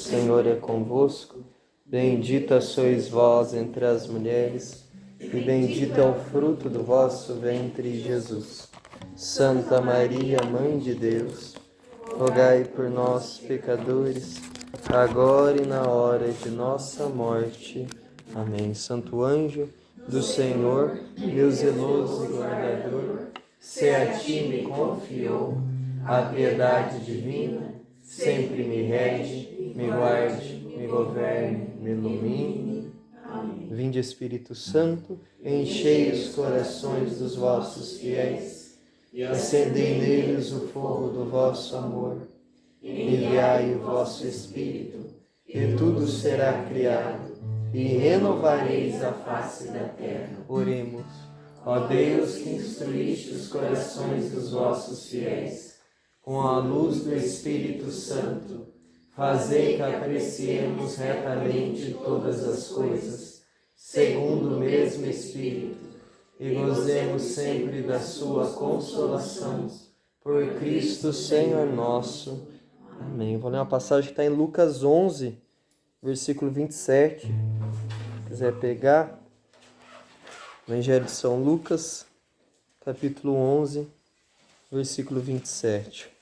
Senhor é convosco. Bendita sois vós entre as mulheres, e bendito é o fruto do vosso ventre, Jesus. Santa Maria, Mãe de Deus, rogai por nós, pecadores, agora e na hora de nossa morte. Amém. Santo anjo do Senhor, meu zeloso guardador, se a ti me confiou a piedade divina, sempre me rege, me guarde, me governe, me ilumine. Amém. Vinde, Espírito Santo, enchei os corações dos vossos fiéis e acendei neles o fogo do vosso amor. Enviai o vosso Espírito, e tudo será criado, e renovareis a face da terra. Oremos. Ó Deus, que instruíste os corações dos vossos fiéis com a luz do Espírito Santo, fazei que apreciemos retamente todas as coisas, segundo o mesmo Espírito, e gozemos sempre da sua consolação. Por Cristo Senhor nosso. Amém. Vou ler uma passagem que está em Lucas 11, versículo 27. Se quiser pegar, Evangelho de São Lucas, capítulo 11, versículo 27.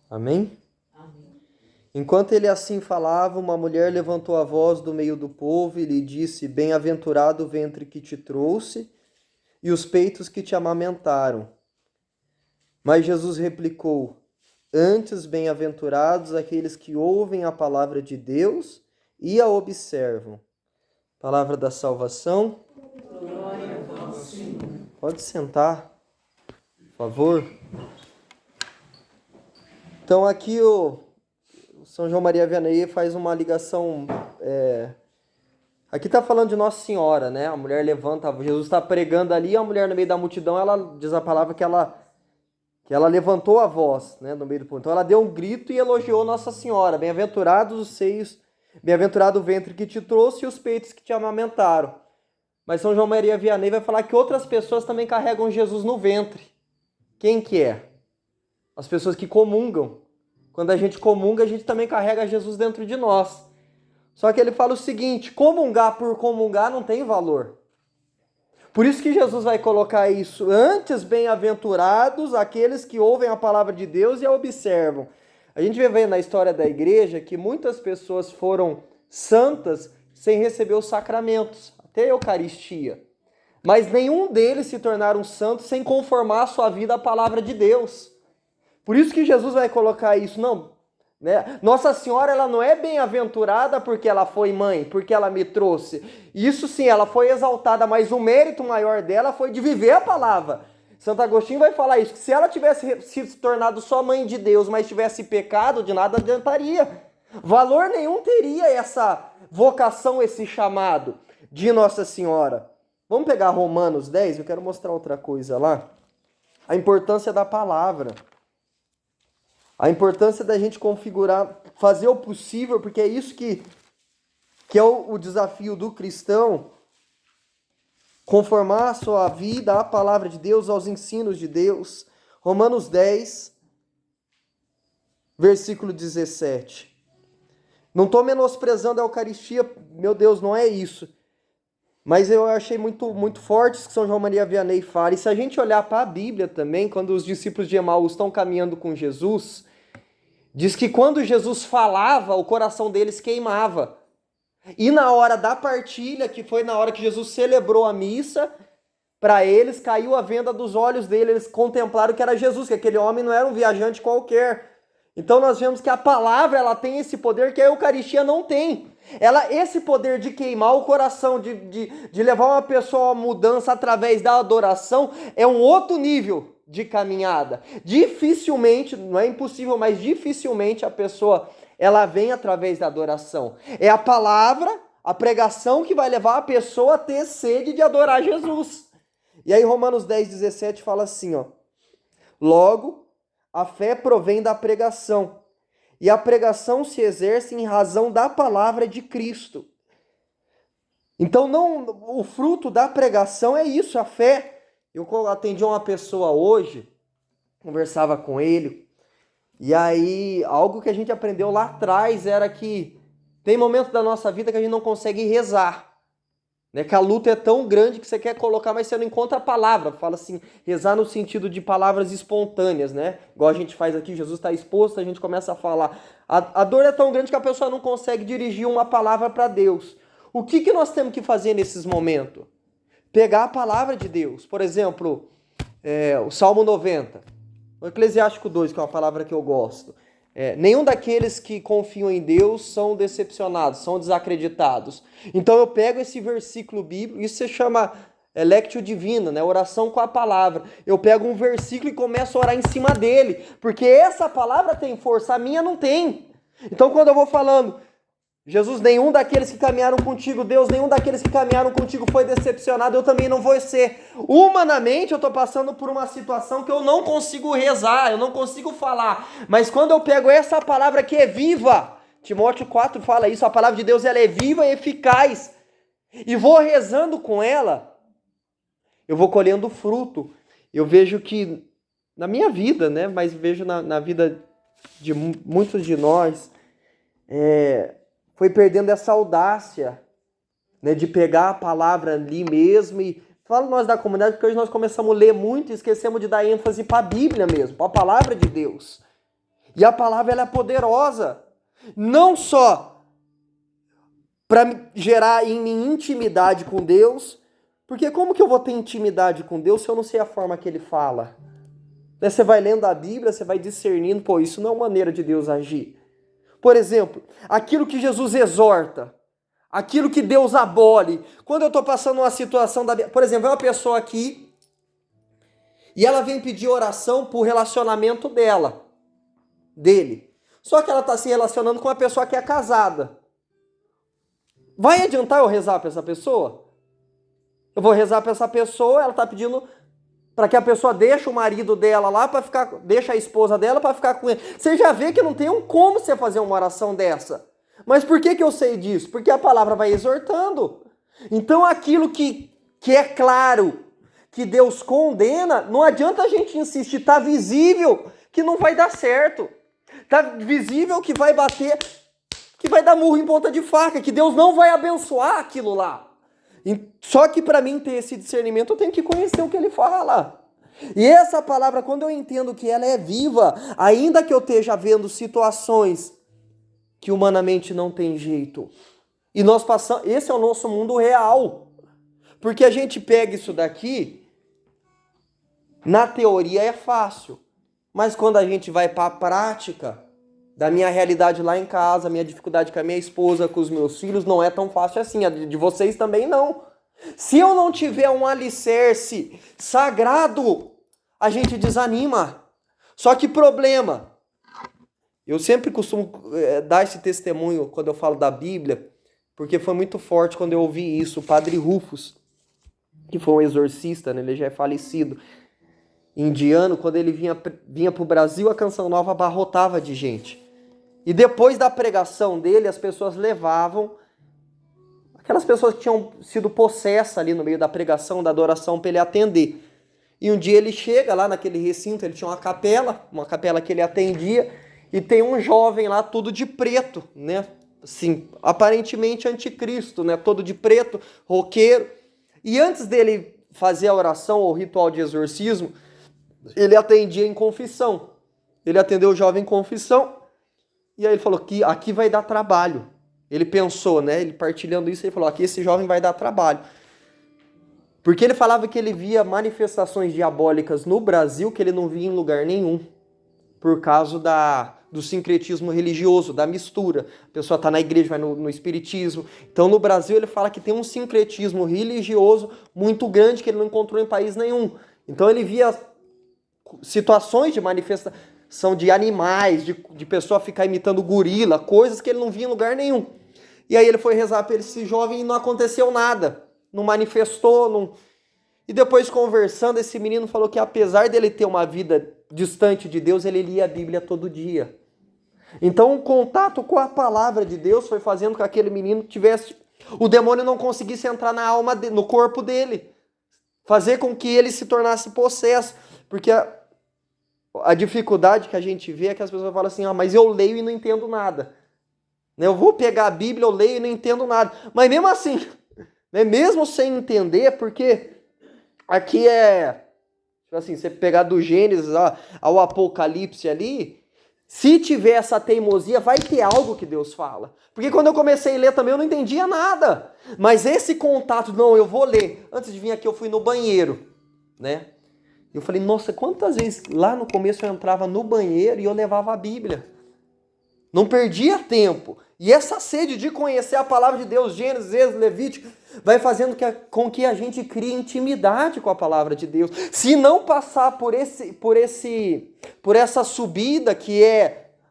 Amém? Amém? Enquanto ele assim falava, uma mulher levantou a voz do meio do povo e lhe disse: Bem-aventurado o ventre que te trouxe e os peitos que te amamentaram. Mas Jesus replicou: Antes, bem-aventurados aqueles que ouvem a palavra de Deus e a observam. Palavra da salvação. Glória a vós, Senhor. Pode sentar, por favor. Então aqui o São João Maria Vianney faz uma ligação. Aqui está falando de Nossa Senhora, né? A mulher levanta, Jesus está pregando ali, a mulher no meio da multidão, ela diz a palavra que ela levantou a voz, né, no meio do povo. Então ela deu um grito e elogiou Nossa Senhora. Bem-aventurados os seios, bem-aventurado o ventre que te trouxe e os peitos que te amamentaram. Mas São João Maria Vianney vai falar que outras pessoas também carregam Jesus no ventre. Quem que é? As pessoas que comungam. Quando a gente comunga, a gente também carrega Jesus dentro de nós. Só que ele fala o seguinte: comungar por comungar não tem valor. Por isso que Jesus vai colocar isso. Antes, bem-aventurados aqueles que ouvem a palavra de Deus e a observam. A gente vê na história da igreja que muitas pessoas foram santas sem receber os sacramentos, até a Eucaristia. Mas nenhum deles se tornaram santos sem conformar a sua vida à palavra de Deus. Por isso que Jesus vai colocar isso. Não, né? Nossa Senhora, ela não é bem-aventurada porque ela foi mãe, porque ela me trouxe. Isso sim, ela foi exaltada, mas o mérito maior dela foi de viver a palavra. Santo Agostinho vai falar isso, que se ela tivesse se tornado só mãe de Deus, mas tivesse pecado, de nada adiantaria. Valor nenhum teria essa vocação, esse chamado de Nossa Senhora. Vamos pegar Romanos 10, eu quero mostrar outra coisa lá. A importância da palavra. A importância da gente configurar, fazer o possível, porque é isso que é o desafio do cristão, conformar a sua vida à palavra de Deus, aos ensinos de Deus. Romanos 10, versículo 17. Não estou menosprezando a Eucaristia, meu Deus, não é isso. Mas eu achei muito forte isso que São João Maria Vianney fala. E se a gente olhar para a Bíblia também, quando os discípulos de Emaús estão caminhando com Jesus, diz que quando Jesus falava, o coração deles queimava. E na hora da partilha, que foi na hora que Jesus celebrou a missa, para eles caiu a venda dos olhos deles, eles contemplaram que era Jesus, que aquele homem não era um viajante qualquer. Então nós vemos que a palavra, ela tem esse poder que a Eucaristia não tem. Esse poder de queimar o coração, de levar uma pessoa à mudança através da adoração, é um outro nível de caminhada. Dificilmente, não é impossível, mas dificilmente a pessoa ela vem através da adoração. É a palavra, a pregação que vai levar a pessoa a ter sede de adorar Jesus. E aí Romanos 10, 17 fala assim, ó: logo, a fé provém da pregação, e a pregação se exerce em razão da palavra de Cristo. Então, o fruto da pregação é isso, a fé. Eu atendi uma pessoa hoje, conversava com ele, e aí algo que a gente aprendeu lá atrás era que tem momentos da nossa vida que a gente não consegue rezar, né? Que a luta é tão grande que você quer colocar, mas você não encontra a palavra. Fala assim, rezar no sentido de palavras espontâneas, né? Igual a gente faz aqui, Jesus está exposto, a gente começa a falar. A dor é tão grande que a pessoa não consegue dirigir uma palavra para Deus. O que nós temos que fazer nesses momentos? Pegar a palavra de Deus. Por exemplo, o Salmo 90, o Eclesiástico 2, que é uma palavra que eu gosto. Nenhum daqueles que confiam em Deus são decepcionados, são desacreditados. Então eu pego esse versículo bíblico, isso se chama Lectio Divina, né? Oração com a palavra. Eu pego um versículo e começo a orar em cima dele, porque essa palavra tem força, a minha não tem. Então quando eu vou falando, Jesus, nenhum daqueles que caminharam contigo, Deus, nenhum daqueles que caminharam contigo foi decepcionado, eu também não vou ser. Humanamente, eu estou passando por uma situação que eu não consigo rezar, eu não consigo falar. Mas quando eu pego essa palavra que é viva, Timóteo 4 fala isso, a palavra de Deus ela é viva e eficaz, e vou rezando com ela, eu vou colhendo fruto. Eu vejo que, na minha vida, né, mas vejo na vida de muitos de nós, foi perdendo essa audácia, né, de pegar a palavra ali mesmo. E falo nós da comunidade porque hoje nós começamos a ler muito e esquecemos de dar ênfase para a Bíblia mesmo, para a palavra de Deus. E a palavra ela é poderosa, não só para gerar em mim intimidade com Deus, porque como que eu vou ter intimidade com Deus se eu não sei a forma que Ele fala? Você vai lendo a Bíblia, você vai discernindo, pô, isso não é uma maneira de Deus agir. Por exemplo, aquilo que Jesus exorta, aquilo que Deus abole. Quando eu estou passando uma situação, por exemplo, é uma pessoa aqui e ela vem pedir oração por relacionamento dele. Só que ela está se relacionando com uma pessoa que é casada. Vai adiantar eu rezar para essa pessoa? Eu vou rezar para essa pessoa, ela está pedindo para que a pessoa deixe o marido dela lá, deixa a esposa dela para ficar com ele. Você já vê que não tem como você fazer uma oração dessa. Mas por que eu sei disso? Porque a palavra vai exortando. Então aquilo que é claro, que Deus condena, não adianta a gente insistir, está visível que não vai dar certo. Está visível que vai bater, que vai dar murro em ponta de faca, que Deus não vai abençoar aquilo lá. Só que para mim ter esse discernimento, eu tenho que conhecer o que ele fala. E essa palavra, quando eu entendo que ela é viva, ainda que eu esteja vendo situações que humanamente não tem jeito, e nós passamos, esse é o nosso mundo real. Porque a gente pega isso daqui, na teoria é fácil, mas quando a gente vai para a prática, da minha realidade lá em casa, minha dificuldade com a minha esposa, com os meus filhos, não é tão fácil assim. A de vocês também não. Se eu não tiver um alicerce sagrado, a gente desanima. Só que problema, eu sempre costumo dar esse testemunho quando eu falo da Bíblia, porque foi muito forte quando eu ouvi isso. O padre Rufus, que foi um exorcista, né? Ele já é falecido, indiano, quando ele vinha para o Brasil, a Canção Nova abarrotava de gente. E depois da pregação dele, as pessoas levavam aquelas pessoas que tinham sido possessas ali no meio da pregação, da adoração, para ele atender. E um dia ele chega lá naquele recinto, ele tinha uma capela que ele atendia, e tem um jovem lá todo de preto, né? Assim, aparentemente anticristo, né? Todo de preto, roqueiro. E antes dele fazer a oração ou o ritual de exorcismo, ele atendia em confissão. Ele atendeu o jovem em confissão, e aí ele falou que aqui vai dar trabalho. Ele pensou, né? Ele partilhando isso, ele falou, aqui esse jovem vai dar trabalho. Porque ele falava que ele via manifestações diabólicas no Brasil que ele não via em lugar nenhum. Por causa do sincretismo religioso, da mistura. A pessoa está na igreja, vai no espiritismo. Então no Brasil ele fala que tem um sincretismo religioso muito grande que ele não encontrou em país nenhum. Então ele via situações de manifestação de animais, de pessoa ficar imitando gorila, coisas que ele não via em lugar nenhum. E aí ele foi rezar para esse jovem e não aconteceu nada. Não manifestou, não... E depois conversando, esse menino falou que apesar dele ter uma vida distante de Deus, ele lia a Bíblia todo dia. Então o contato com a palavra de Deus foi fazendo com que aquele menino tivesse O demônio não conseguisse entrar na alma, no corpo dele. Fazer com que ele se tornasse possesso. Porque a dificuldade que a gente vê é que as pessoas falam assim, mas eu leio e não entendo nada. Eu vou pegar a Bíblia, eu leio e não entendo nada. Mas mesmo assim, mesmo sem entender, porque aqui tipo assim, você pegar do Gênesis ao Apocalipse ali, se tiver essa teimosia, vai ter algo que Deus fala. Porque quando eu comecei a ler também, eu não entendia nada. Mas esse contato, não, eu vou ler. Antes de vir aqui, eu fui no banheiro, né? Eu falei, nossa, quantas vezes lá no começo eu entrava no banheiro e eu levava a Bíblia. Não perdia tempo. E essa sede de conhecer a palavra de Deus, Gênesis, Êxodo, Levítico, vai fazendo com que a gente crie intimidade com a palavra de Deus. Se não passar por essa subida que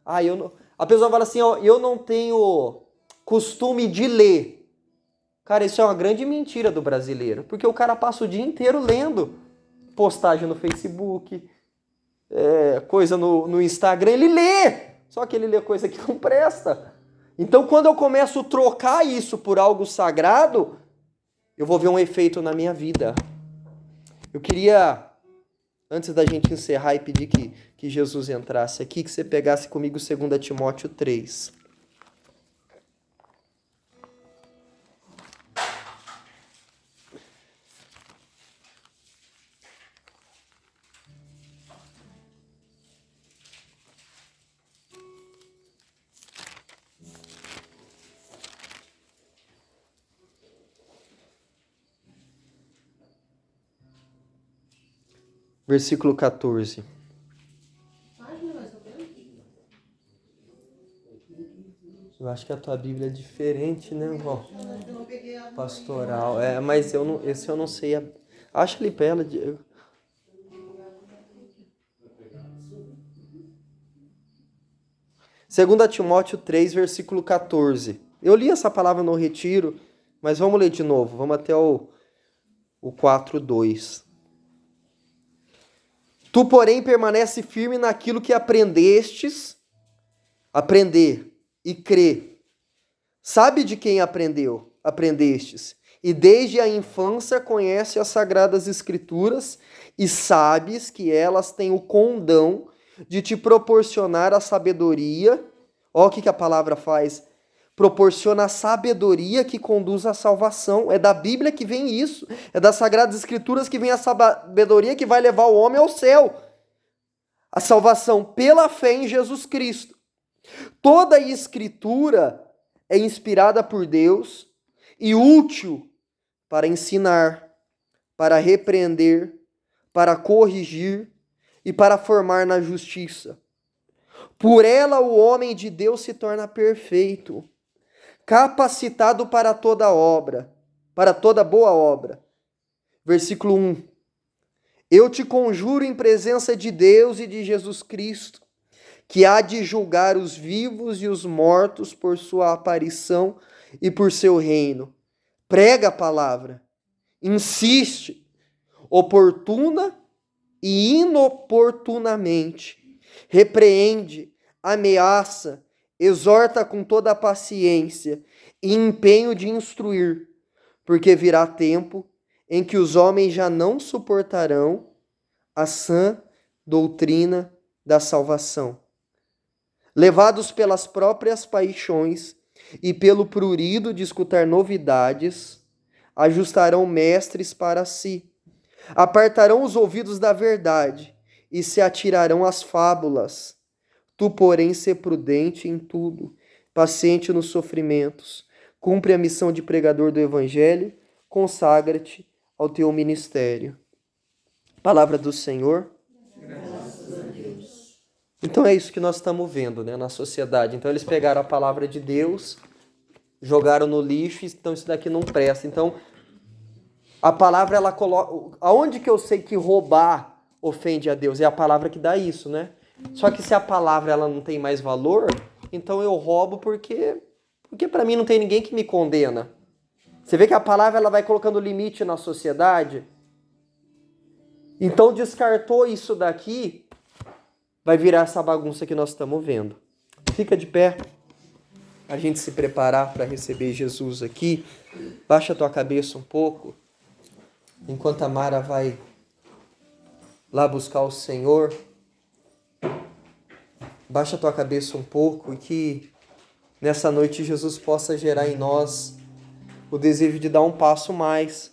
a pessoa fala assim, eu não tenho costume de ler. Cara, isso é uma grande mentira do brasileiro, porque o cara passa o dia inteiro lendo postagem no Facebook, coisa no Instagram, ele lê. Só que ele lê coisa que não presta. Então, quando eu começo a trocar isso por algo sagrado, eu vou ver um efeito na minha vida. Eu queria, antes da gente encerrar e pedir que Jesus entrasse aqui, que você pegasse comigo 2 Timóteo 3. Versículo 14. Eu acho que a tua Bíblia é diferente, né, vó? Pastoral. Mas esse eu não sei. Acha ali pra ela, Diego. Segunda Timóteo 3, versículo 14. Eu li essa palavra no retiro, mas vamos ler de novo. Vamos até o 4:2. Tu, porém, permanece firme naquilo que aprendestes, aprender e crer. Sabe de quem aprendestes, e desde a infância conhece as sagradas escrituras e sabes que elas têm o condão de te proporcionar a sabedoria. Olha o que a palavra faz. Proporciona a sabedoria que conduz à salvação. É da Bíblia que vem isso. É das Sagradas Escrituras que vem a sabedoria que vai levar o homem ao céu. A salvação pela fé em Jesus Cristo. Toda a Escritura é inspirada por Deus e útil para ensinar, para repreender, para corrigir e para formar na justiça. Por ela o homem de Deus se torna perfeito, capacitado para toda obra, para toda boa obra. Versículo 1. Eu te conjuro em presença de Deus e de Jesus Cristo, que há de julgar os vivos e os mortos por sua aparição e por seu reino. Prega a palavra, insiste, oportuna e inoportunamente, repreende, ameaça, exorta com toda a paciência e empenho de instruir, porque virá tempo em que os homens já não suportarão a sã doutrina da salvação. Levados pelas próprias paixões e pelo prurido de escutar novidades, ajustarão mestres para si, apartarão os ouvidos da verdade e se atirarão às fábulas. Tu, porém, sê prudente em tudo, paciente nos sofrimentos, cumpre a missão de pregador do Evangelho, consagra-te ao teu ministério. Palavra do Senhor. Graças a Deus. Então é isso que nós estamos vendo, né, na sociedade. Então eles pegaram a palavra de Deus, jogaram no lixo, então isso daqui não presta. Então a palavra, ela coloca... Aonde que eu sei que roubar ofende a Deus? É a palavra que dá isso, né? Só que se a palavra ela não tem mais valor, então eu roubo porque para mim não tem ninguém que me condena. Você vê que a palavra ela vai colocando limite na sociedade. Então descartou isso daqui, vai virar essa bagunça que nós estamos vendo. Fica de pé. a gente se preparar para receber Jesus aqui, baixa a tua cabeça um pouco, enquanto a Mara vai lá buscar o Senhor. Baixa a tua cabeça um pouco e que nessa noite Jesus possa gerar em nós o desejo de dar um passo mais,